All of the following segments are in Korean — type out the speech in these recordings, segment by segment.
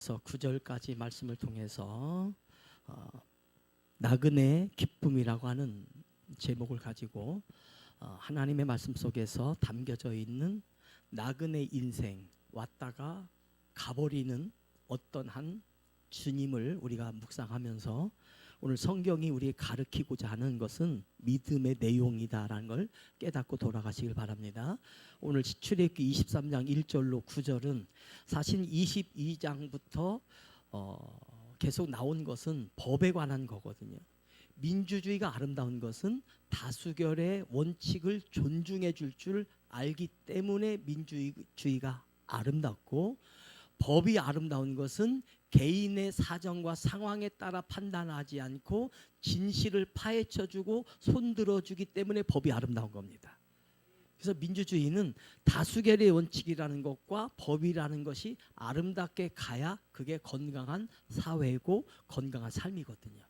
9절까지 말씀을 통해서 나그네의 기쁨이라고 하는 제목을 가지고 하나님의 말씀 속에서 담겨져 있는 나그네 인생, 왔다가 가버리는 어떤 한 주님을 우리가 묵상하면서 오늘 성경이 우리에게 가르치고자 하는 것은 믿음의 내용이다라는 걸 깨닫고 돌아가시길 바랍니다. 오늘 출애굽기 23장 1절로 9절은 사실 22장부터 계속 나온 것은 법에 관한 거거든요. 민주주의가 아름다운 것은 다수결의 원칙을 존중해 줄 줄 알기 때문에 민주주의가 아름답고, 법이 아름다운 것은 개인의 사정과 상황에 따라 판단하지 않고 진실을 파헤쳐주고 손들어주기 때문에 법이 아름다운 겁니다. 그래서 민주주의는 다수결의 원칙이라는 것과 법이라는 것이 아름답게 가야 그게 건강한 사회고 건강한 삶이거든요.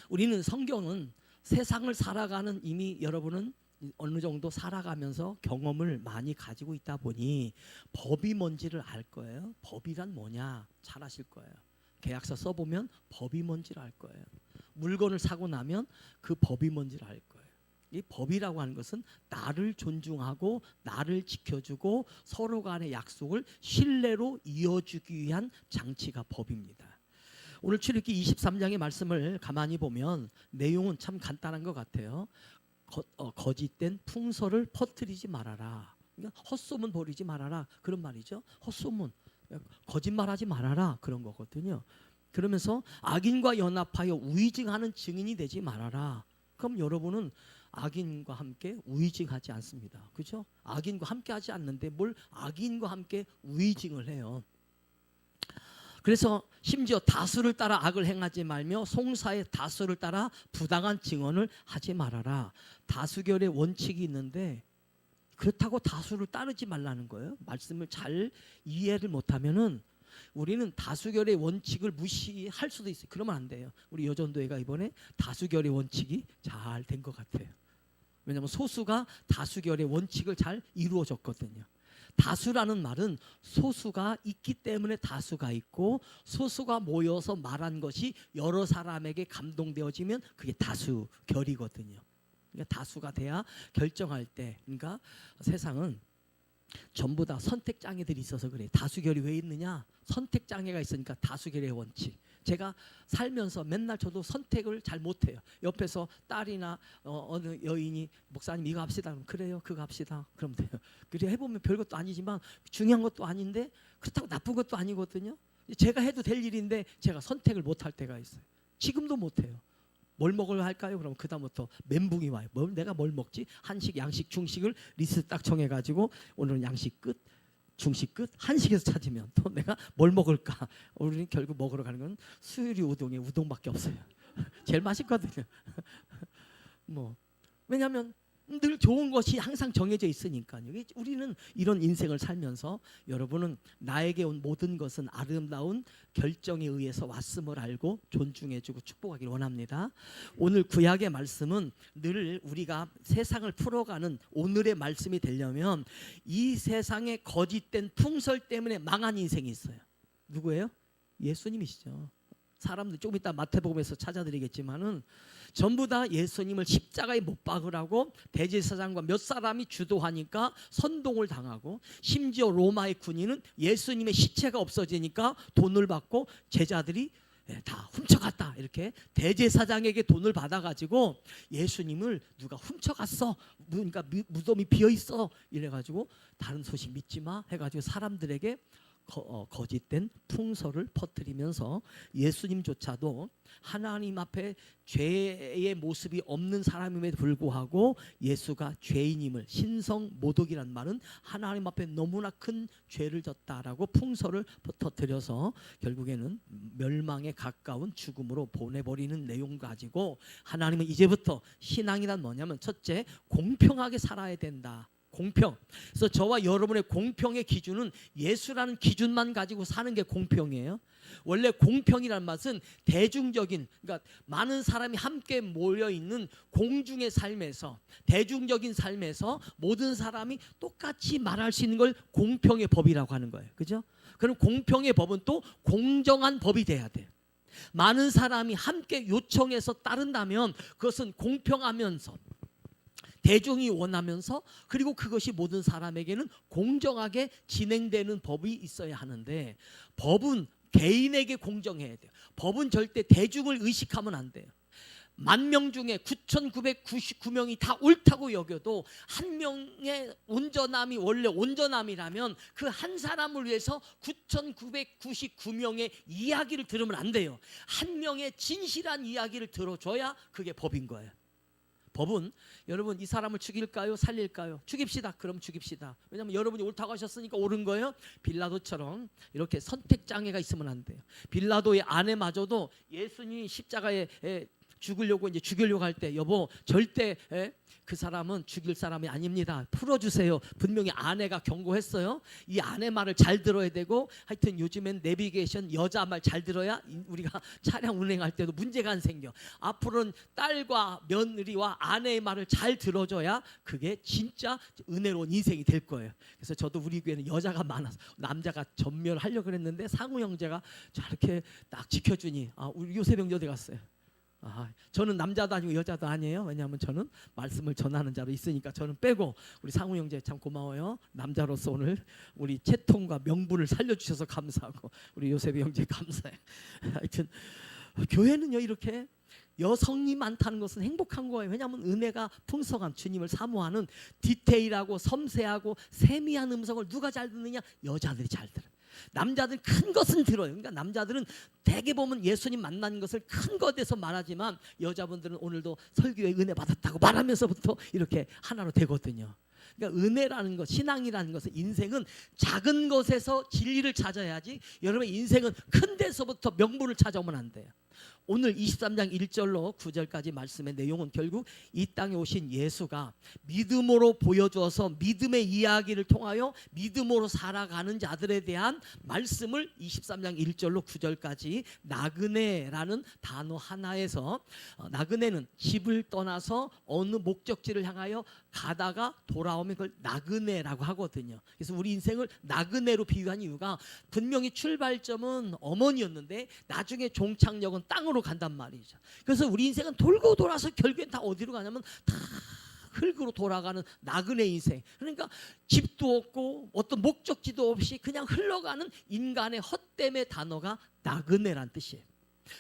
우리는 성경은 세상을 살아가는, 이미 여러분은 어느 정도 살아가면서 경험을 많이 가지고 있다 보니 법이 뭔지를 알 거예요. 법이란 뭐냐 잘 아실 거예요. 계약서 써보면 법이 뭔지를 알 거예요. 물건을 사고 나면 그 법이 뭔지를 알 거예요. 이 법이라고 하는 것은 나를 존중하고 나를 지켜주고 서로 간의 약속을 신뢰로 이어주기 위한 장치가 법입니다. 오늘 출애굽기 23장의 말씀을 가만히 보면 내용은 참 간단한 것 같아요. 거짓된 풍설을 퍼뜨리지 말아라. 그러니까 헛소문 버리지 말아라, 그런 말이죠. 헛소문, 거짓말하지 말아라, 그런 거거든요. 그러면서 악인과 연합하여 우의증하는 증인이 되지 말아라. 그럼 여러분은 악인과 함께 우의증하지 않습니다. 그렇죠? 악인과 함께 하지 않는데 뭘 악인과 함께 우의증을 해요. 그래서 심지어 다수를 따라 악을 행하지 말며 송사의 다수를 따라 부당한 증언을 하지 말아라. 다수결의 원칙이 있는데 그렇다고 다수를 따르지 말라는 거예요. 말씀을 잘 이해를 못하면은 우리는 다수결의 원칙을 무시할 수도 있어요. 그러면 안 돼요. 우리 여전도회가 이번에 다수결의 원칙이 잘 된 것 같아요. 왜냐하면 소수가 다수결의 원칙을 잘 이루어졌거든요. 다수라는 말은 소수가 있기 때문에 다수가 있고, 소수가 모여서 말한 것이 여러 사람에게 감동되어지면 그게 다수결이거든요. 그러니까 다수가 돼야 결정할 때, 그러니까 세상은 전부 다 선택장애들이 있어서 그래요. 다수결이 왜 있느냐? 선택장애가 있으니까 다수결의 원칙. 제가 살면서 맨날 저도 선택을 잘 못해요. 옆에서 딸이나 어느 여인이 목사님 이거 합시다. 그럼 그래요, 그거 합시다. 그럼 돼요. 그래 해보면 별것도 아니지만 중요한 것도 아닌데 그렇다고 나쁜 것도 아니거든요. 제가 해도 될 일인데 제가 선택을 못할 때가 있어요. 지금도 못해요. 뭘 먹으려 할까요? 그럼 그다음부터 멘붕이 와요. 내가 뭘 먹지? 한식, 양식, 중식을 리스트 딱 정해가지고 오늘은 양식 끝, 중식 끝, 한식에서 찾으면 또 내가 뭘 먹을까? 우리는 결국 먹으러 가는 건 수유리 우동에 우동밖에 없어요. 제일 맛있거든요. 왜냐하면 늘 좋은 것이 항상 정해져 있으니까요. 우리는 이런 인생을 살면서 여러분은 나에게 온 모든 것은 아름다운 결정에 의해서 왔음을 알고 존중해주고 축복하길 원합니다. 오늘 구약의 말씀은 늘 우리가 세상을 풀어가는 오늘의 말씀이 되려면 이 세상의 거짓된 풍설 때문에 망한 인생이 있어요. 누구예요? 예수님이시죠. 사람들 조금 이따 마태복음에서 찾아드리겠지만은 전부 다 예수님을 십자가에 못 박으라고 대제사장과 몇 사람이 주도하니까 선동을 당하고, 심지어 로마의 군인은 예수님의 시체가 없어지니까 돈을 받고 제자들이 다 훔쳐갔다, 이렇게 대제사장에게 돈을 받아가지고 예수님을 누가 훔쳐갔어, 그러니까 무덤이 비어있어 이래가지고 다른 소식 믿지 마 해가지고 사람들에게 거짓된 풍설을 퍼뜨리면서 예수님조차도 하나님 앞에 죄의 모습이 없는 사람임에도 불구하고 예수가 죄인임을, 신성모독이란 말은 하나님 앞에 너무나 큰 죄를 졌다라고 풍설을 퍼뜨려서 결국에는 멸망에 가까운 죽음으로 보내버리는 내용 가지고 하나님은 이제부터 신앙이란 뭐냐면 첫째, 공평하게 살아야 된다. 공평. 그래서 저와 여러분의 공평의 기준은 예수라는 기준만 가지고 사는 게 공평이에요. 원래 공평이라는 말은 대중적인, 그러니까 많은 사람이 함께 모여 있는 공중의 삶에서, 대중적인 삶에서 모든 사람이 똑같이 말할 수 있는 걸 공평의 법이라고 하는 거예요. 그죠? 그럼 공평의 법은 또 공정한 법이 돼야 돼요. 많은 사람이 함께 요청해서 따른다면 그것은 공평하면서 대중이 원하면서, 그리고 그것이 모든 사람에게는 공정하게 진행되는 법이 있어야 하는데, 법은 개인에게 공정해야 돼요. 법은 절대 대중을 의식하면 안 돼요. 10,000명 중에 9,999명이 다 옳다고 여겨도 한 명의 온전함이 원래 온전함이라면 그 한 사람을 위해서 9,999명의 이야기를 들으면 안 돼요. 한 명의 진실한 이야기를 들어줘야 그게 법인 거예요. 법은 여러분 이 사람을 죽일까요? 살릴까요? 죽입시다. 그럼 죽입시다. 왜냐하면 여러분이 옳다고 하셨으니까 옳은 거예요. 빌라도처럼 이렇게 선택 장애가 있으면 안 돼요. 빌라도의 아내마저도 예수님이 십자가에 죽으려고 할 때, 여보 절대 그 사람은 죽일 사람이 아닙니다. 풀어주세요. 분명히 아내가 경고했어요. 이 아내 말을 잘 들어야 되고, 하여튼 요즘엔 내비게이션 여자 말 잘 들어야 우리가 차량 운행할 때도 문제가 안 생겨. 앞으로는 딸과 며느리와 아내의 말을 잘 들어줘야 그게 진짜 은혜로운 인생이 될 거예요. 그래서 저도 우리 교회는 여자가 많아서 남자가 전멸하려고 그랬는데 상우 형제가 저렇게 딱 지켜주니, 우리 요셉 형제 어디 갔어요? 저는 남자도 아니고 여자도 아니에요. 왜냐하면 저는 말씀을 전하는 자로 있으니까 저는 빼고, 우리 상우 형제 참 고마워요. 남자로서 오늘 우리 채통과 명분을 살려주셔서 감사하고, 우리 요셉 형제 감사해. 하여튼 교회는요 이렇게 여성이 많다는 것은 행복한 거예요. 왜냐하면 은혜가 풍성한 주님을 사모하는 디테일하고 섬세하고 세미한 음성을 누가 잘 듣느냐? 여자들이 잘 들어요. 남자들은 큰 것은 들어요. 그러니까 남자들은 대개 보면 예수님 만난 것을 큰 것에서 말하지만, 여자분들은 오늘도 설교에 은혜 받았다고 말하면서부터 이렇게 하나로 되거든요. 그러니까 은혜라는 것, 신앙이라는 것은, 인생은 작은 것에서 진리를 찾아야지, 여러분의 인생은 큰 데서부터 명분을 찾아오면 안 돼요. 오늘 23장 1절로 9절까지 말씀의 내용은 결국 이 땅에 오신 예수가 믿음으로 보여주어서 믿음의 이야기를 통하여 믿음으로 살아가는 자들에 대한 말씀을 23장 1절로 9절까지 나그네라는 단어 하나에서, 나그네는 집을 떠나서 어느 목적지를 향하여 가다가 돌아오면 그걸 나그네라고 하거든요. 그래서 우리 인생을 나그네로 비유한 이유가, 분명히 출발점은 어머니였는데 나중에 종착역은 땅으로 간단 말이죠. 그래서 우리 인생은 돌고 돌아서 결국엔 다 어디로 가냐면 다 흙으로 돌아가는 나그네 인생. 그러니까 집도 없고 어떤 목적지도 없이 그냥 흘러가는 인간의 헛됨의 단어가 나그네란 뜻이에요.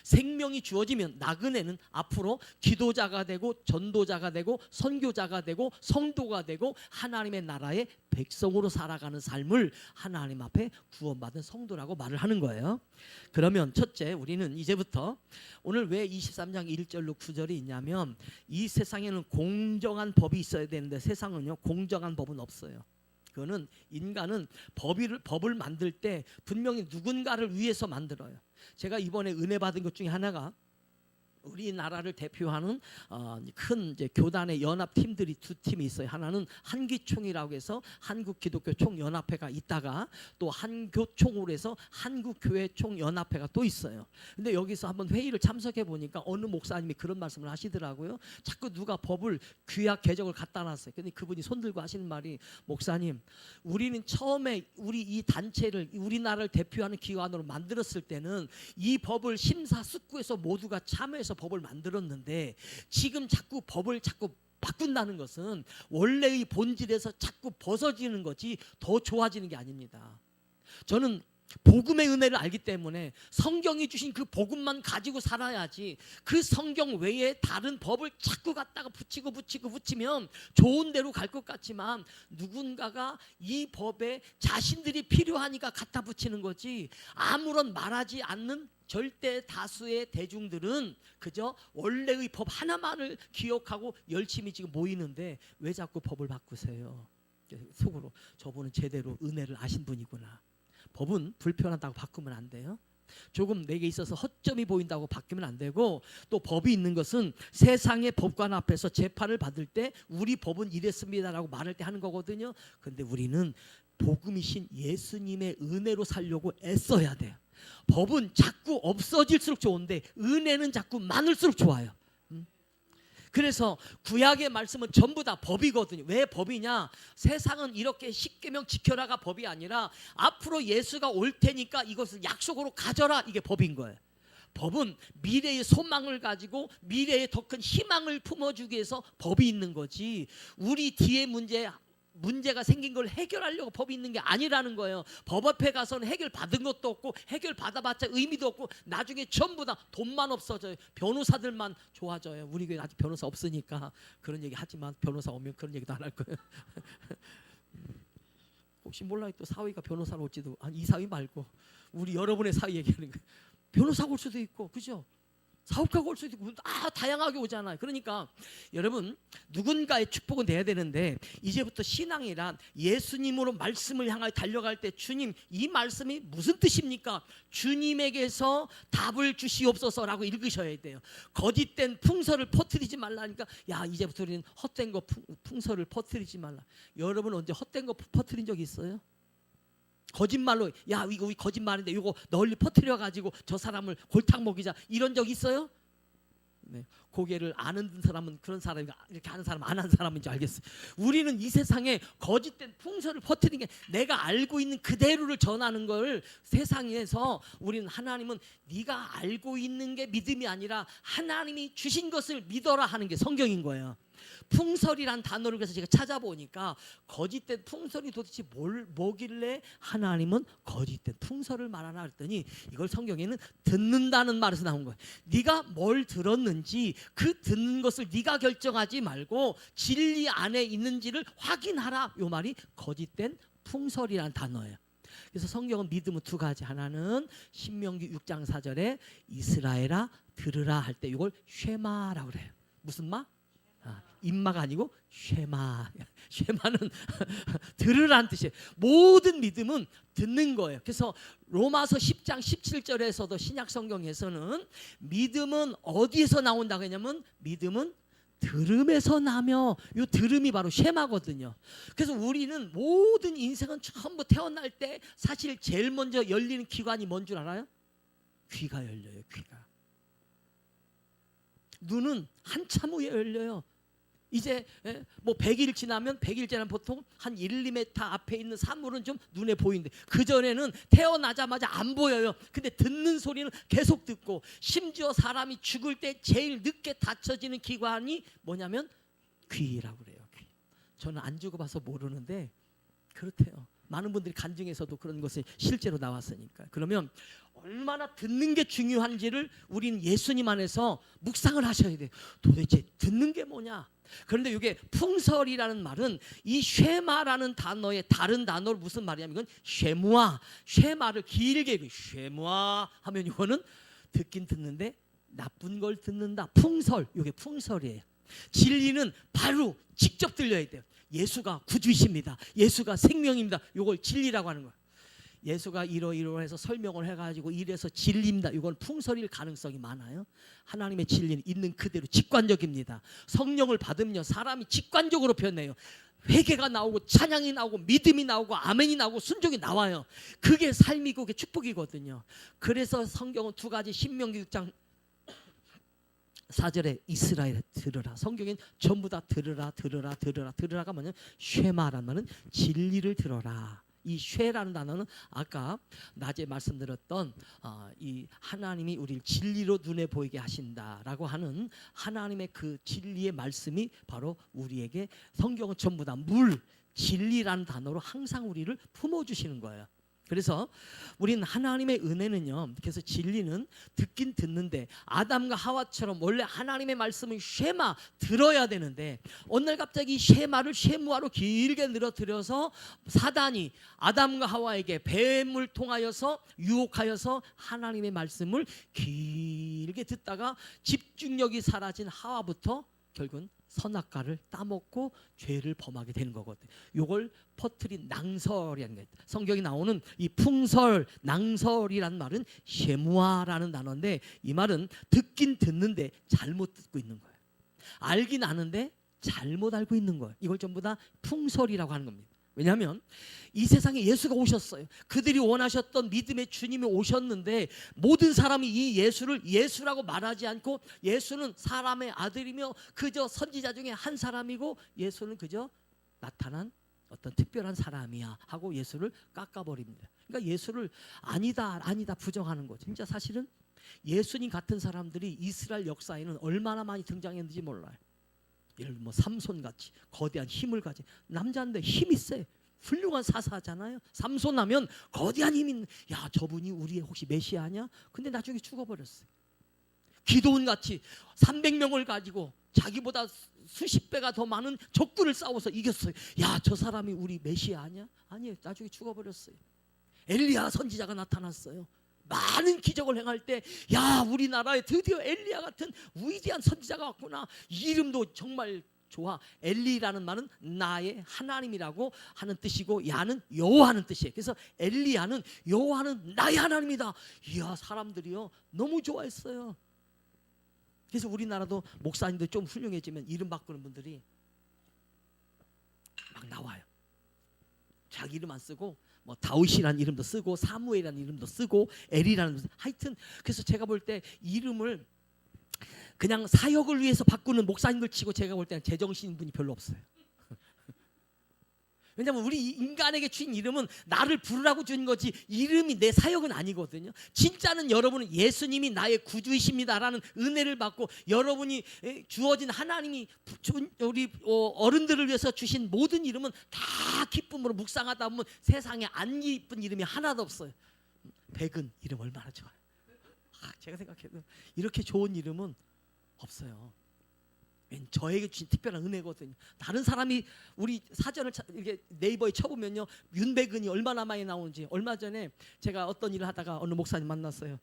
생명이 주어지면 나그네는 앞으로 기도자가 되고 전도자가 되고 선교자가 되고 성도가 되고 하나님의 나라의 백성으로 살아가는 삶을 하나님 앞에 구원받은 성도라고 말을 하는 거예요. 그러면 첫째, 우리는 이제부터 오늘 왜 23장 1절로 9절이 있냐면, 이 세상에는 공정한 법이 있어야 되는데 세상은요 공정한 법은 없어요. 그거는 인간은 법을 만들 때 분명히 누군가를 위해서 만들어요. 제가 이번에 은혜 받은 것 중에 하나가, 우리나라를 대표하는 큰 이제 교단의 연합 팀들이 두 팀이 있어요. 하나는 한기총이라고 해서 한국기독교총연합회가 있다가, 또 한교총으로 해서 한국교회총연합회가 또 있어요. 근데 여기서 한번 회의를 참석해 보니까 어느 목사님이 그런 말씀을 하시더라고요. 자꾸 누가 법을 규약 개정을 갖다 놨어요. 근데 그분이 손들고 하시는 말이, 목사님, 우리는 처음에 우리 이 단체를 우리나라를 대표하는 기관으로 만들었을 때는 이 법을 심사숙고해서 모두가 참여해서 법을 만들었는데, 지금 자꾸 법을 바꾼다는 것은 원래의 본질에서 자꾸 벗어지는 거지 더 좋아지는 게 아닙니다. 저는 복음의 은혜를 알기 때문에 성경이 주신 그 복음만 가지고 살아야지, 그 성경 외에 다른 법을 자꾸 갖다가 붙이면 좋은 데로 갈 것 같지만, 누군가가 이 법에 자신들이 필요하니까 갖다 붙이는 거지, 아무런 말하지 않는 절대 다수의 대중들은 그저 원래의 법 하나만을 기억하고 열심히 지금 모이는데, 왜 자꾸 법을 바꾸세요? 속으로 저분은 제대로 은혜를 아신 분이구나. 법은 불편하다고 바꾸면 안 돼요. 조금 내게 있어서 허점이 보인다고 바뀌면 안 되고, 또 법이 있는 것은 세상의 법관 앞에서 재판을 받을 때 우리 법은 이랬습니다라고 말할 때 하는 거거든요. 근데 우리는 복음이신 예수님의 은혜로 살려고 애써야 돼요. 법은 자꾸 없어질수록 좋은데 은혜는 자꾸 많을수록 좋아요. 그래서 구약의 말씀은 전부 다 법이거든요. 왜 법이냐? 세상은 이렇게 십계명 지켜라가 법이 아니라 앞으로 예수가 올 테니까 이것을 약속으로 가져라, 이게 법인 거예요. 법은 미래의 소망을 가지고 미래의 더 큰 희망을 품어주기 위해서 법이 있는 거지, 우리 뒤에 문제가 생긴 걸 해결하려고 법이 있는 게 아니라는 거예요. 법 앞에 가서는 해결 받은 것도 없고 해결 받아봤자 의미도 없고 나중에 전부 다 돈만 없어져요. 변호사들만 좋아져요. 우리 교회 아직 변호사 없으니까 그런 얘기 하지만 변호사 오면 그런 얘기도 안 할 거예요. 혹시 몰라요. 또 사위가 변호사로 올지도. 아니, 이 사위 말고 우리 여러분의 사위 얘기하는 거예요. 변호사가 올 수도 있고, 그죠? 사업가가 올 수도 있고, 다양하게 오잖아요. 그러니까 여러분, 누군가의 축복은 돼야 되는데 이제부터 신앙이란 예수님으로 말씀을 향하여 달려갈 때, 주님, 이 말씀이 무슨 뜻입니까? 주님에게서 답을 주시옵소서라고 읽으셔야 돼요. 거짓된 풍설을 퍼뜨리지 말라니까, 야, 이제부터 우리는 헛된 거 풍설을 퍼뜨리지 말라. 여러분 언제 헛된 거 퍼뜨린 적 있어요? 거짓말로, 야, 이거 우리 거짓말인데 이거 널리 퍼뜨려 가지고 저 사람을 골탕 먹이자, 이런 적 있어요? 네, 고개를 아는 사람은 그런 사람이, 이렇게 아는 사람 안 아는 사람인지 알겠어요. 우리는 이 세상에 거짓된 풍설을 퍼뜨리는 게, 내가 알고 있는 그대로를 전하는 걸 세상에서, 우리는 하나님은 네가 알고 있는 게 믿음이 아니라 하나님이 주신 것을 믿어라 하는 게 성경인 거예요. 풍설이란 단어를 그래서 제가 찾아보니까 거짓된 풍설이 도대체 뭐길래 하나님은 거짓된 풍설을 말하나 했더니, 이걸 성경에는 듣는다는 말에서 나온 거예요. 네가 뭘 들었는지 그 듣는 것을 네가 결정하지 말고 진리 안에 있는지를 확인하라, 이 말이 거짓된 풍설이란 단어예요. 그래서 성경은 믿음은 두 가지. 하나는 신명기 6장 4절에 이스라엘아 들으라 할 때 이걸 쉐마라고 그래요. 무슨 마? 임마가 아니고 쉐마. 쉐마는 들으라는 뜻이에요. 모든 믿음은 듣는 거예요. 그래서 로마서 10장 17절에서도 신약 성경에서는 믿음은 어디에서 나온다고 했냐면, 믿음은 들음에서 나며, 이 들음이 바로 쉐마거든요. 그래서 우리는 모든 인생은 처음부터 태어날 때 사실 제일 먼저 열리는 기관이 뭔 줄 알아요? 귀가 열려요. 귀가. 눈은 한참 후에 열려요. 이제 뭐 100일 지나면 보통 한 1, 2m 앞에 있는 사물은 좀 눈에 보이는데, 그전에는 태어나자마자 안 보여요. 근데 듣는 소리는 계속 듣고, 심지어 사람이 죽을 때 제일 늦게 닫혀지는 기관이 뭐냐면 귀라고 그래요. 귀. 저는 안 죽어봐서 모르는데 그렇대요. 많은 분들이 간증에서도 그런 것이 실제로 나왔으니까. 그러면 얼마나 듣는 게 중요한지를 우리는 예수님 안에서 묵상을 하셔야 돼요. 도대체 듣는 게 뭐냐? 그런데 이게 풍설이라는 말은 이 쉐마라는 단어의 다른 단어로 무슨 말이냐면, 이건 쉐무아, 쉐마를 길게 쉐무아 하면 이거는 듣긴 듣는데 나쁜 걸 듣는다. 풍설, 이게 풍설이에요. 진리는 바로 직접 들려야 돼요. 예수가 구주이십니다. 예수가 생명입니다. 이걸 진리라고 하는 거예요. 예수가 이러해서 설명을 해가지고 이래서 진리입니다, 이건 풍설일 가능성이 많아요. 하나님의 진리는 있는 그대로 직관적입니다. 성령을 받으면요, 사람이 직관적으로 변해요. 회개가 나오고 찬양이 나오고 믿음이 나오고 아멘이 나오고 순종이 나와요. 그게 삶이고 그게 축복이거든요. 그래서 성경은 두 가지, 신명기 6장 4절에 이스라엘 들으라. 성경엔 전부 다 들으라가 뭐냐면 쉐마란 말은 진리를 들어라. 이 쉐라는 단어는 아까 낮에 말씀드렸던 이 하나님이 우리를 진리로 눈에 보이게 하신다라고 하는 하나님의 그 진리의 말씀이 바로 우리에게, 성경은 전부 다 진리라는 단어로 항상 우리를 품어주시는 거예요. 그래서 우리는 하나님의 은혜는요, 그래서 진리는 듣긴 듣는데, 아담과 하와처럼 원래 하나님의 말씀을 쉐마 들어야 되는데, 어느 날 갑자기 쉐마를 쉐무아로 길게 늘어뜨려서 사단이 아담과 하와에게 뱀을 통하여서 유혹하여서 하나님의 말씀을 길게 듣다가 집중력이 사라진 하와부터 결국은 선악과를 따먹고 죄를 범하게 되는 거거든요. 이걸 퍼뜨린 낭설이라는 거예요. 성경에 나오는 이 풍설, 낭설이란 말은 쉐무아라는 단어인데, 이 말은 듣긴 듣는데 잘못 듣고 있는 거예요. 알긴 아는데 잘못 알고 있는 거예요. 이걸 전부 다 풍설이라고 하는 겁니다. 왜냐하면 이 세상에 예수가 오셨어요. 그들이 원하셨던 믿음의 주님이 오셨는데, 모든 사람이 이 예수를 예수라고 말하지 않고, 예수는 사람의 아들이며 그저 선지자 중에 한 사람이고, 예수는 그저 나타난 어떤 특별한 사람이야 하고 예수를 깎아버립니다. 그러니까 예수를 아니다 부정하는 거죠. 진짜 사실은 예수님 같은 사람들이 이스라엘 역사에는 얼마나 많이 등장했는지 몰라요. 예를 들면 삼손같이 거대한 힘을 가진 남자인데 힘이 세, 훌륭한 사사잖아요. 삼손 하면 거대한 힘이 있는, 야 저분이 우리의 혹시 메시아냐? 근데 나중에 죽어버렸어요. 기도원같이 300명을 가지고 자기보다 수십 배가 더 많은 적군을 싸워서 이겼어요. 야 저 사람이 우리 메시아 아니야? 아니에요. 나중에 죽어버렸어요. 엘리야 선지자가 나타났어요. 많은 기적을 행할 때, 야 우리나라에 드디어 엘리야 같은 위대한 선지자가 왔구나. 이름도 정말 좋아. 엘리라는 말은 나의 하나님이라고 하는 뜻이고, 야는 여호와하는 뜻이에요. 그래서 엘리야는 여호와는 나의 하나님이다. 이야 사람들이요 너무 좋아했어요. 그래서 우리나라도 목사님들 좀 훌륭해지면 이름 바꾸는 분들이 막 나와요. 자기 이름 안 쓰고 뭐 다윗이라는 이름도 쓰고 사무엘이라는 이름도 쓰고 엘이라는, 하여튼 그래서 제가 볼 때 이름을 그냥 사역을 위해서 바꾸는 목사님들 치고 제가 볼 때는 제정신인 분이 별로 없어요. 왜냐하면 우리 인간에게 주인 이름은 나를 부르라고 준 거지, 이름이 내 사역은 아니거든요. 진짜는 여러분은 예수님이 나의 구주이십니다라는 은혜를 받고, 여러분이 주어진 하나님이 우리 어른들을 위해서 주신 모든 이름은 다 기쁨으로 묵상하다 보면 세상에 안 이쁜 이름이 하나도 없어요. 백은 이름 얼마나 좋아요. 제가 생각해도 이렇게 좋은 이름은 없어요. 저에게 주신 특별한 은혜거든요. 다른 사람이 우리 사전을 이렇게 네이버에 쳐보면요 윤백은이 얼마나 많이 나오는지. 얼마 전에 제가 어떤 일을 하다가 어느 목사님 만났어요.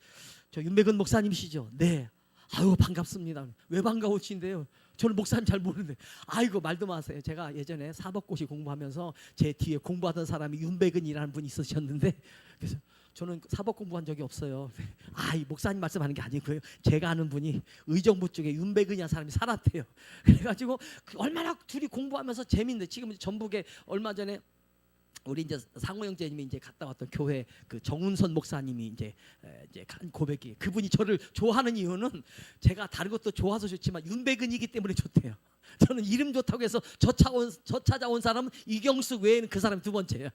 저 윤백은 목사님이시죠? 네. 아유 반갑습니다. 왜 반가우신데요? 저는 목사님 잘 모르는데. 아이고 말도 마세요. 제가 예전에 사법고시 공부하면서 제 뒤에 공부하던 사람이 윤백은이라는 분이 있으셨는데, 그래서 저는 사법 공부한 적이 없어요. 이 목사님 말씀하는 게 아니고요. 제가 아는 분이 의정부 쪽에 윤백은이라는 사람이 살았대요. 그래가지고 얼마나 둘이 공부하면서 재밌는데, 지금 전북에 얼마 전에 우리 이제 상호 형제님이 이제 갔다 왔던 교회 그 정운선 목사님이 이제 간 고백이, 그분이 저를 좋아하는 이유는 제가 다른 것도 좋아서 좋지만 윤백은이기 때문에 좋대요. 저는 이름 좋다고 해서 저 찾아온 사람은 이경숙 외에는 그 사람이 두 번째예요.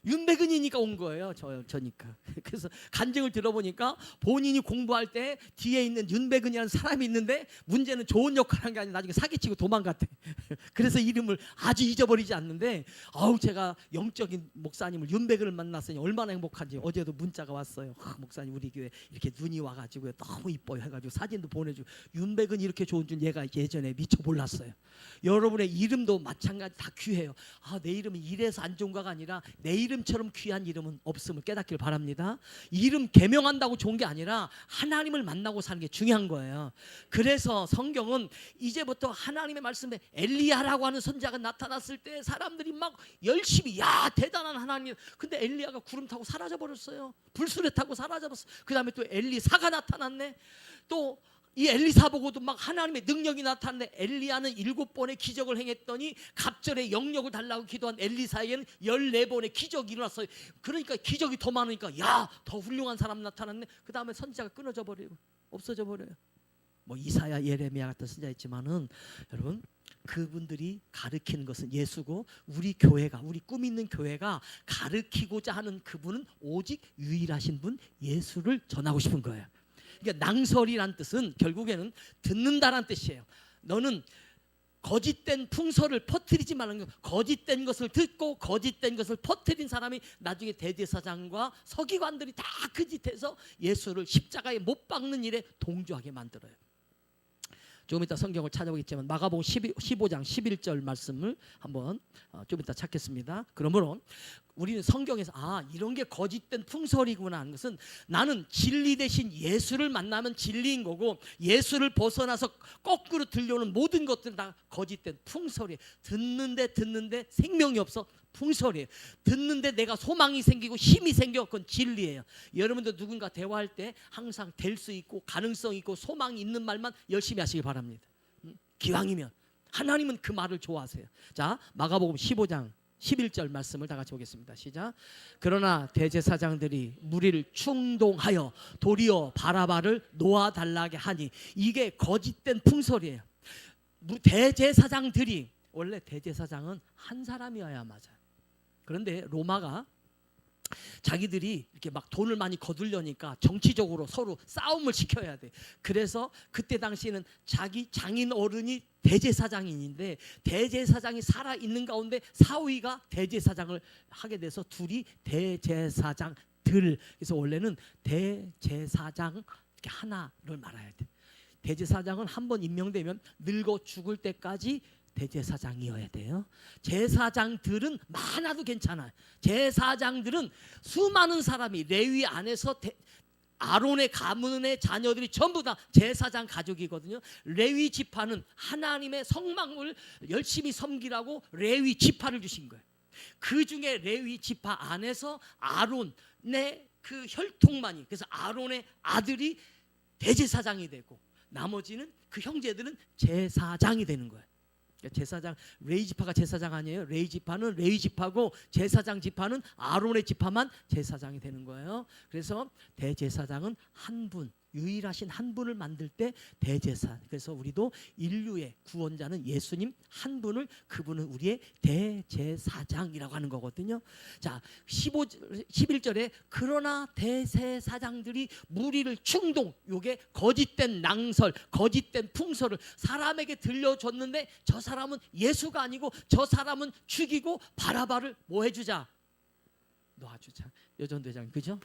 윤백은이니까 온 거예요. 저니까. 그래서 간증을 들어보니까 본인이 공부할 때 뒤에 있는 윤백은이라는 사람이 있는데, 문제는 좋은 역할을 한 게 아니라 나중에 사기치고 도망갔대. 그래서 이름을 아주 잊어버리지 않는데, 제가 영적인 목사님을 윤백은을 만났으니 얼마나 행복한지. 어제도 문자가 왔어요. 목사님 우리 교회 이렇게 눈이 와가지고 너무 이뻐요 해가지고 사진도 보내주고. 윤백은이 이렇게 좋은 줄 얘가 예전에 미처 몰랐어요. 여러분의 이름도 마찬가지 다 귀해요. 내 이름은 이래서 안 좋은가가 아니라 내 이름처럼 귀한 이름은 없음을 깨닫길 바랍니다. 이름 개명한다고 좋은 게 아니라 하나님을 만나고 사는 게 중요한 거예요. 그래서 성경은 이제부터 하나님의 말씀에 엘리야라고 하는 선지자가 나타났을 때 사람들이 막 열심히, 야 대단한 하나님. 근데 엘리야가 구름 타고 사라져 버렸어요. 불수레 타고 사라져 버렸어요. 그 다음에 또 엘리사가 나타났네. 또 이 엘리사 보고도 막 하나님의 능력이 나타났는데, 엘리야는 7번의 기적을 행했더니 갑절에 영역을 달라고 기도한 엘리사에게는 14번의 기적이 일어났어요. 그러니까 기적이 더 많으니까 더 훌륭한 사람 나타났네. 그 다음에 선지자가 끊어져 버리고 없어져 버려요. 뭐 이사야, 예레미야 같은 선지자 있지만은 여러분 그분들이 가르치는 것은 예수고, 우리 교회가, 우리 꿈 있는 교회가 가르치고자 하는 그분은 오직 유일하신 분 예수를 전하고 싶은 거예요. 그러니까 낭설이란 뜻은 결국에는 듣는다란 뜻이에요. 너는 거짓된 풍설을 퍼뜨리지 말라는 거. 거짓된 것을 듣고 거짓된 것을 퍼뜨린 사람이 나중에 대제사장과 서기관들이 다 그 짓해서 예수를 십자가에 못 박는 일에 동조하게 만들어요. 조금 이따 성경을 찾아보겠지만 마가복음 15장 11절 말씀을 한번 좀 이따 찾겠습니다. 그러므로 우리는 성경에서 이런 게 거짓된 풍설이구나 하는 것은, 나는 진리 대신 예수를 만나면 진리인 거고, 예수를 벗어나서 거꾸로 들려오는 모든 것들은 다 거짓된 풍설이에요. 듣는데 생명이 없어 풍설이에요. 듣는데 내가 소망이 생기고 힘이 생겨, 그건 진리예요. 여러분도 누군가 대화할 때 항상 될 수 있고 가능성 있고 소망이 있는 말만 열심히 하시기 바랍니다. 기왕이면. 하나님은 그 말을 좋아하세요. 자, 마가복음 15장 11절 말씀을 다 같이 보겠습니다. 시작. 그러나 대제사장들이 무리를 충동하여 도리어 바라바를 놓아달라게 하니, 이게 거짓된 풍설이에요. 대제사장들이, 원래 대제사장은 한 사람이어야 맞아요. 그런데 로마가 자기들이 이렇게 막 돈을 많이 거두려니까 정치적으로 서로 싸움을 시켜야 돼. 그래서 그때 당시에는 자기 장인 어른이 대제사장인데, 대제사장이 살아 있는 가운데 사위가 대제사장을 하게 돼서 둘이 대제사장들. 그래서 원래는 대제사장 이렇게 하나를 말해야 돼. 대제사장은 한번 임명되면 늙어 죽을 때까지 대제사장이어야 돼요. 제사장들은 많아도 괜찮아요. 제사장들은 수많은 사람이 레위 안에서 아론의 가문의 자녀들이 전부 다 제사장 가족이거든요. 레위 지파는 하나님의 성막을 열심히 섬기라고 레위 지파를 주신 거예요. 그 중에 레위 지파 안에서 아론의 그 혈통만이, 그래서 아론의 아들이 대제사장이 되고, 나머지는 그 형제들은 제사장이 되는 거예요. 제사장, 레위 지파가 제사장 아니에요. 레위 지파는 레위 지파고, 제사장 지파는 아론의 지파만 제사장이 되는 거예요. 그래서 대제사장은 한 분, 유일하신 한 분을 만들 때 대제사. 그래서 우리도 인류의 구원자는 예수님 한 분을, 그분은 우리의 대제사장이라고 하는 거거든요. 자, 11절에 그러나 대제사장들이 무리를 충동, 요게 거짓된 낭설, 거짓된 풍설을 사람에게 들려줬는데, 저 사람은 예수가 아니고 저 사람은 죽이고 바라바를 뭐 해주자? 놔주자. 여전대장, 그죠?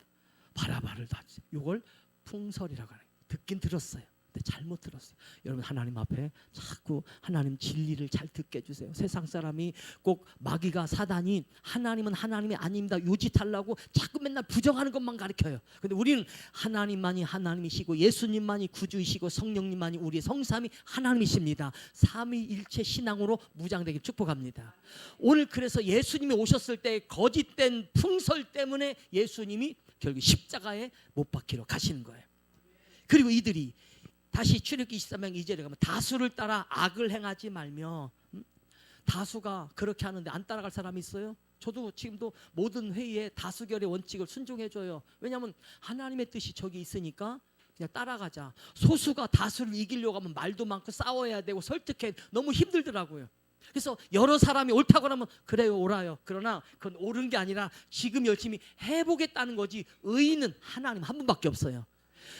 바라바를 놔주자. 요걸 풍설이라고 하는 거예요. 듣긴 들었어요. 근데 잘못 들었어요. 여러분, 하나님 앞에 자꾸 하나님 진리를 잘 듣게 해주세요. 세상 사람이 꼭 마귀가, 사단이 하나님은 하나님이 아닙니다, 요짓하려고 자꾸 맨날 부정하는 것만 가르쳐요. 근데 우리는 하나님만이 하나님이시고, 예수님만이 구주이시고, 성령님만이 우리의 성삼위 하나님이십니다. 삼위일체 신앙으로 무장되길 축복합니다. 오늘 그래서 예수님이 오셨을 때 거짓된 풍설 때문에 예수님이 결국 십자가에 못 박히러 가시는 거예요. 그리고 이들이 다시 출애굽기 23장 2절에 가면 다수를 따라 악을 행하지 말며, 다수가 그렇게 하는데 안 따라갈 사람이 있어요? 저도 지금도 모든 회의에 다수결의 원칙을 순종해줘요. 왜냐하면 하나님의 뜻이 저기 있으니까 그냥 따라가자. 소수가 다수를 이기려고 하면 말도 많고 싸워야 되고 설득해, 너무 힘들더라고요. 그래서 여러 사람이 옳다고 하면 그래요, 옳아요. 그러나 그건 옳은 게 아니라 지금 열심히 해보겠다는 거지, 의인은 하나님 한 분밖에 없어요.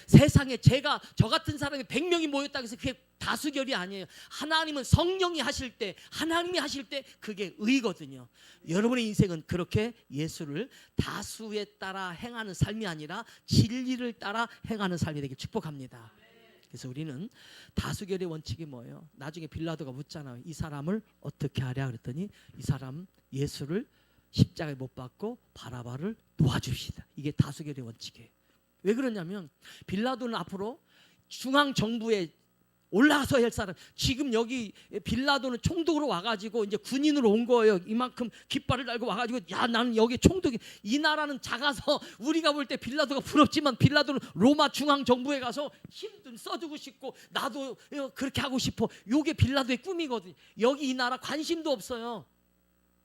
세상에 저 같은 사람이 100명이 모였다고 해서 그게 다수결이 아니에요. 하나님은 성령이 하실 때, 하나님이 하실 때 그게 의거든요. 여러분의 인생은 그렇게 예수를 다수에 따라 행하는 삶이 아니라 진리를 따라 행하는 삶이 되길 축복합니다. 그래서 우리는 다수결의 원칙이 뭐예요? 나중에 빌라도가 묻잖아요. 이 사람을 어떻게 하랴 그랬더니, 이 사람 예수를 십자가에 못 박고 바라바를 놓아줍시다. 이게 다수결의 원칙이에요. 왜 그러냐면, 빌라도는 앞으로 중앙 정부에 올라가서 할 사람, 지금 여기 빌라도는 총독으로 와가지고 이제 군인으로 온 거예요. 이만큼 깃발을 달고 와가지고, 야, 나는 여기 총독이, 이 나라는 작아서 우리가 볼 때 빌라도가 부럽지만, 빌라도는 로마 중앙 정부에 가서 힘 좀 써주고 싶고, 나도 그렇게 하고 싶어. 요게 빌라도의 꿈이거든. 여기 이 나라 관심도 없어요.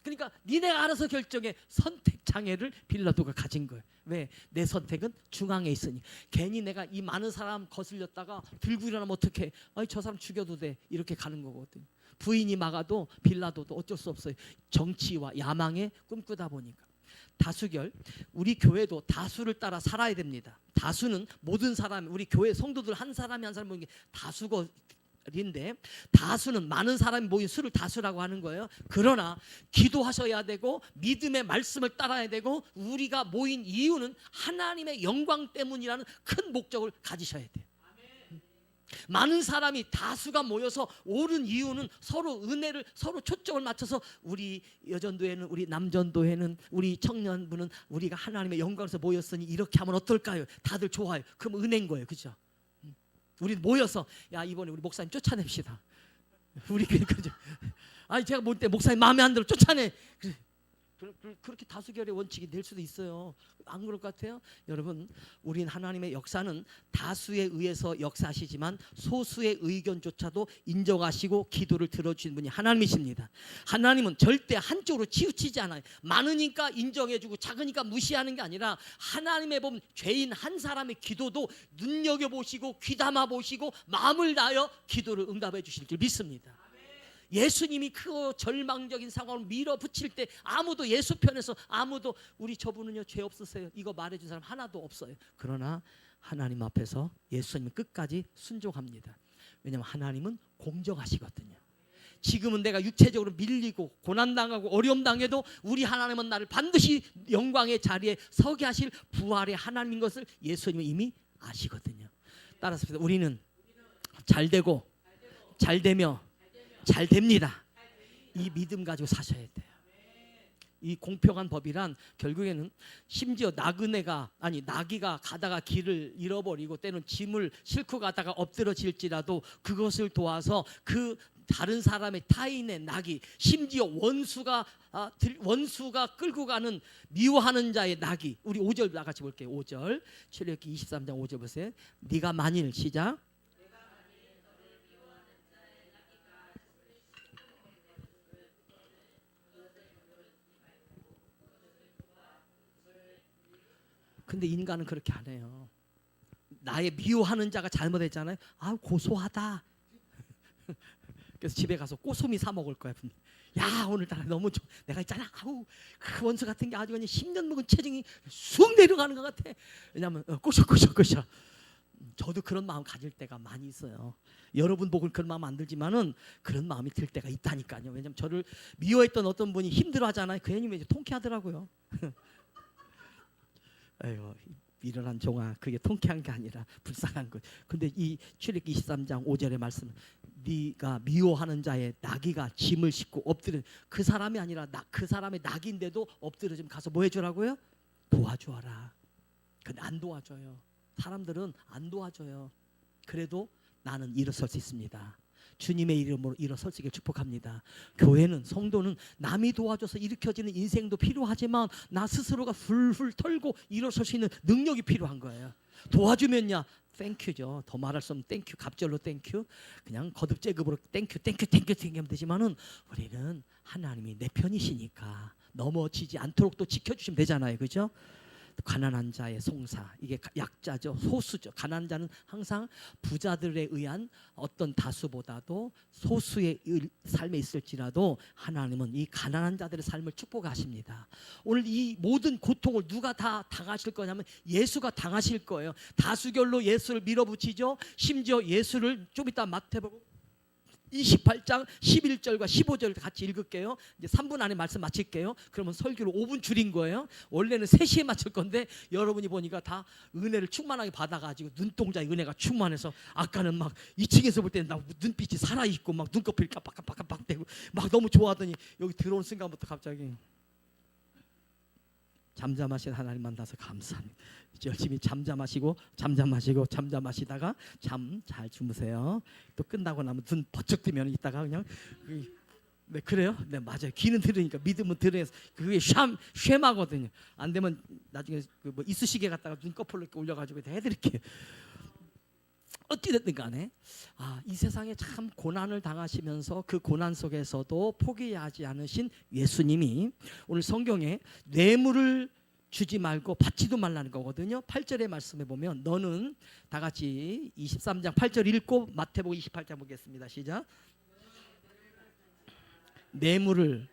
그러니까 니네가 알아서 결정해. 선택 장애를 빌라도가 가진 거예요. 왜? 내 선택은 중앙에 있으니. 괜히 내가 이 많은 사람 거슬렸다가 들고 일어나면 어떡해? 아니, 저 사람 죽여도 돼. 이렇게 가는 거거든요. 부인이 막아도 빌라도도 어쩔 수 없어요. 정치와 야망에 꿈꾸다 보니까. 다수결, 우리 교회도 다수를 따라 살아야 됩니다. 다수는 모든 사람, 우리 교회 성도들 한 사람이 한 사람 모이는 게 다수인데, 다수는 많은 사람이 모인 수를 다수라고 하는 거예요. 그러나 기도하셔야 되고, 믿음의 말씀을 따라야 되고, 우리가 모인 이유는 하나님의 영광 때문이라는 큰 목적을 가지셔야 돼요. 많은 사람이 다수가 모여서 오른 이유는 서로 은혜를, 서로 초점을 맞춰서 우리 여전도회는, 우리 남전도회는, 우리 청년부는 우리가 하나님의 영광에서 모였으니 이렇게 하면 어떨까요? 다들 좋아요. 그럼 은혜인 거예요, 그죠? 우리 모여서 야, 이번에 우리 목사님 쫓아냅시다. 우리 그죠? 아니 제가 볼 때 목사님 마음에 안 들어 쫓아내. 그렇게 다수결의 원칙이 될 수도 있어요. 안 그럴 것 같아요? 여러분, 우린 하나님의 역사는 다수에 의해서 역사하시지만 소수의 의견조차도 인정하시고 기도를 들어주시는 분이 하나님이십니다. 하나님은 절대 한쪽으로 치우치지 않아요. 많으니까 인정해주고 작으니까 무시하는 게 아니라 하나님의 보면 죄인 한 사람의 기도도 눈여겨보시고 귀담아보시고 마음을 다하여 기도를 응답해 주실 줄 믿습니다. 예수님이 그 절망적인 상황을 밀어붙일 때 아무도 예수 편에서 아무도 우리 저분은요 죄 없으세요 이거 말해준 사람 하나도 없어요. 그러나 하나님 앞에서 예수님은 끝까지 순종합니다. 왜냐하면 하나님은 공정하시거든요. 지금은 내가 육체적으로 밀리고 고난당하고 어려움당해도 우리 하나님은 나를 반드시 영광의 자리에 서게 하실 부활의 하나님인 것을 예수님은 이미 아시거든요. 따라서 우리는 잘되고 잘되며 잘 됩니다. 이 믿음 가지고 사셔야 돼요. 이 공평한 법이란 결국에는 심지어 나귀가 가다가 길을 잃어버리고 때는 짐을 싣고 가다가 엎드러질지라도 그것을 도와서 그 다른 사람의 타인의 낙이, 심지어 원수가 끌고 가는 미워하는 자의 낙이, 우리 5절 다 같이 볼게요. 5절 출애굽기 23장 5절 보세요. 네가 만일 시작 근데 인간은 그렇게 안 해요. 나의 미워하는 자가 잘못했잖아요. 아 고소하다. 그래서 집에 가서 꼬소미 사 먹을 거야. 야 오늘따라 너무 내가 있잖아. 아우 그 원수 같은 게 아주 그냥 10년 먹은 체중이 쑥 내려가는 것 같아. 왜냐하면 꼬셔. 저도 그런 마음 가질 때가 많이 있어요. 여러분 보고 그런 마음 안 들지만은 그런 마음이 들 때가 있다니까요. 왜냐하면 저를 미워했던 어떤 분이 힘들어하잖아요. 괜히 이제 통쾌하더라고요. 아이고 일어난 종아 그게 통쾌한 게 아니라 불쌍한 것. 근데 이 출애굽기 23장 5절의 말씀은 네가 미워하는 자의 나귀가 짐을 싣고 엎드려 그 사람이 아니라 그 사람의 낙인데도 엎드려지면 가서 뭐 해주라고요? 도와주어라. 근데 안 도와줘요. 사람들은 안 도와줘요. 그래도 나는 일어설 수 있습니다. 주님의 이름으로 일어설 수 있게 축복합니다. 교회는 성도는 남이 도와줘서 일으켜지는 인생도 필요하지만 나 스스로가 훌훌 털고 일어설 수 있는 능력이 필요한 거예요. 도와주면야 땡큐죠. 더 말할 수 없는 땡큐, 갑절로 땡큐, 그냥 거듭제급으로 땡큐 하면 되지만은 우리는 하나님이 내 편이시니까 넘어지지 않도록 또 지켜주시면 되잖아요, 그죠? 가난한 자의 송사, 이게 약자죠, 소수죠. 가난한 자는 항상 부자들에 의한 어떤 다수보다도 소수의 삶에 있을지라도 하나님은 이 가난한 자들의 삶을 축복하십니다. 오늘 이 모든 고통을 누가 다 당하실 거냐면 예수가 당하실 거예요. 다수결로 예수를 밀어붙이죠. 심지어 예수를 좀 이따 마태복음 28장 11절과 15절 같이 읽을게요. 이제 3분 안에 말씀 마칠게요. 그러면 설교를 5분 줄인 거예요. 원래는 3시에 마칠 건데 여러분이 보니까 다 은혜를 충만하게 받아가지고 눈동자에 은혜가 충만해서 아까는 막 2층에서 볼 때는 나 눈빛이 살아있고 막 눈꺼풀이 깜빡깜빡 대고 막 너무 좋아하더니 여기 들어온 순간부터 갑자기 잠잠하신 하나님 만나서 감사합니다. 열심히 잠잠하시다가 잠 잘 주무세요. 또 끝나고 나면 눈 번쩍 뜨면 이따가 그냥 네 그래요? 네 맞아요. 귀는 들으니까 믿음은 들으면서 그게 쉐마거든요. 안 되면 나중에 그 뭐 이쑤시개 갖다가 눈꺼풀로 이렇게 올려가지고 해드릴게요. 어찌됐든 간에 이 세상에 참 고난을 당하시면서 그 고난 속에서도 포기하지 않으신 예수님이 오늘 성경에 뇌물을 주지 말고 받지도 말라는 거거든요. 8절의 말씀에 보면 너는 다 같이 23장 8절 읽고 마태복음 28장 보겠습니다. 시작. 뇌물을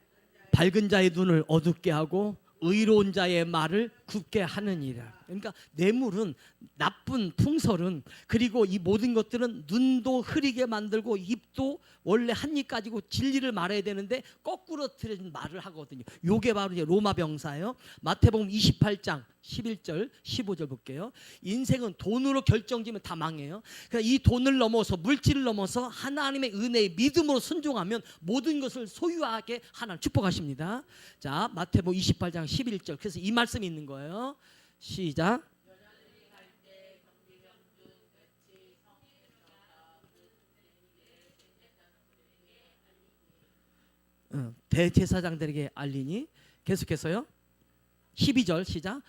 밝은 자의 눈을 어둡게 하고 의로운 자의 말을 굽게 하느니라. 그러니까 뇌물은, 나쁜 풍설은, 그리고 이 모든 것들은 눈도 흐리게 만들고 입도 원래 한 입 가지고 진리를 말해야 되는데 거꾸로 틀어진 말을 하거든요. 요게 바로 이제 로마 병사예요. 마태복음 28장 11절 15절 볼게요. 인생은 돈으로 결정지면 다 망해요. 그러니까 이 돈을 넘어서, 물질을 넘어서 하나님의 은혜의 믿음으로 순종하면 모든 것을 소유하게 하나님 축복하십니다. 자, 마태복음 28장 11절. 그래서 이 말씀이 있는 거예요. 시작. 대제사장들에게 알리니. 계속해서요. 12절 시작.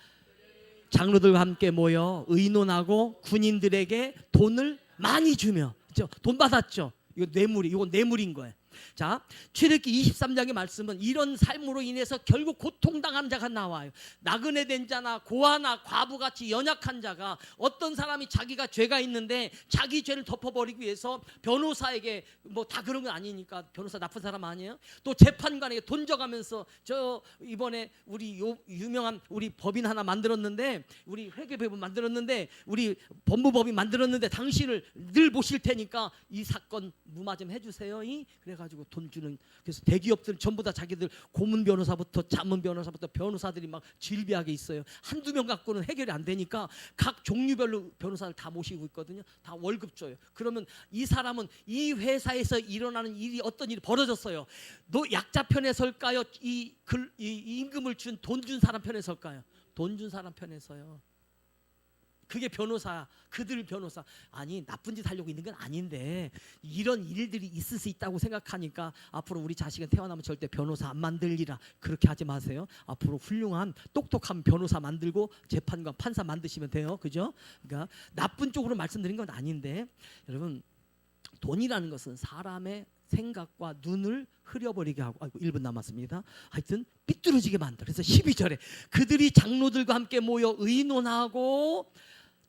장로들과 함께 모여 의논하고 군인들에게 돈을 많이 주며. 돈 받았죠. 이거 뇌물인 거예요. 자, 출애굽기 23장의 말씀은 이런 삶으로 인해서 결국 고통당하는 자가 나와요. 나그네 된 자나 고아나 과부같이 연약한 자가, 어떤 사람이 자기가 죄가 있는데 자기 죄를 덮어버리기 위해서 변호사에게, 뭐 다 그런 건 아니니까 변호사 나쁜 사람 아니에요. 또 재판관에게 돈 줘가면서, 저 이번에 우리 유명한 우리 법인 하나 만들었는데, 우리 회계법인 만들었는데, 우리 법무법인 만들었는데 당신을 늘 모실 테니까 이 사건 무마 좀 해주세요. 그래가지고 돈 주는. 그래서 대기업들은 전부 다 자기들 고문 변호사부터 자문 변호사부터 변호사들이 막 질비하게 있어요. 한두 명 갖고는 해결이 안 되니까 각 종류별로 변호사를 다 모시고 있거든요. 다 월급 줘요. 그러면 이 사람은 이 회사에서 일어나는 일이, 어떤 일이 벌어졌어요. 너 약자 편에 설까요? 이 임금을 준, 돈 준 사람 편에 설까요? 돈 준 사람 편에 서요. 그게 변호사, 그들 변호사. 아니, 나쁜 짓 하려고 있는 건 아닌데 이런 일들이 있을 수 있다고 생각하니까 앞으로 우리 자식은 태어나면 절대 변호사 안 만들리라, 그렇게 하지 마세요. 앞으로 훌륭한 똑똑한 변호사 만들고 재판관, 판사 만드시면 돼요. 그죠? 그러니까 나쁜 쪽으로 말씀드린 건 아닌데, 여러분, 돈이라는 것은 사람의 생각과 눈을 흐려버리게 하고, 1분 남았습니다. 하여튼 삐뚤어지게 만들어. 그래서 12절에 그들이 장로들과 함께 모여 의논하고,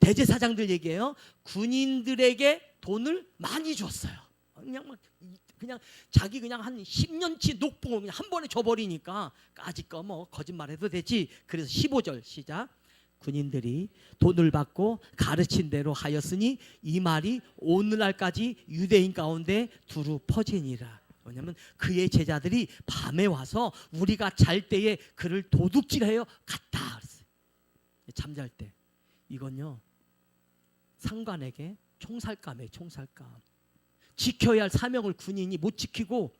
대제사장들 얘기해요. 군인들에게 돈을 많이 줬어요. 그냥 자기 그냥 한 10년치 녹봉을 그냥 한 번에 줘버리니까 까짓 거 뭐 거짓말해도 되지. 그래서 15절 시작. 군인들이 돈을 받고 가르친 대로 하였으니 이 말이 오늘날까지 유대인 가운데 두루 퍼지니라. 왜냐하면 그의 제자들이 밤에 와서 우리가 잘 때에 그를 도둑질해요 갔다. 잠잘 때. 이건요, 상관에게 총살감이에요. 총살감. 지켜야 할 사명을 군인이 못 지키고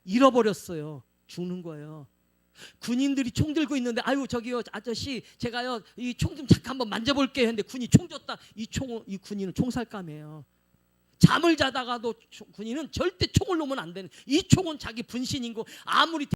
잃어버렸어요. 죽는 거예요. 군인들이 총 들고 있는데, 아유 저기요 아저씨, 제가요 이 총 좀 잠깐 한번 만져볼게요 했는데 군이 총 줬다. 이 군인은 총살감이에요. 잠을 자다가도 군인은 절대 총을 놓으면 안 되는. 이 총은 자기 분신인 거. 아무리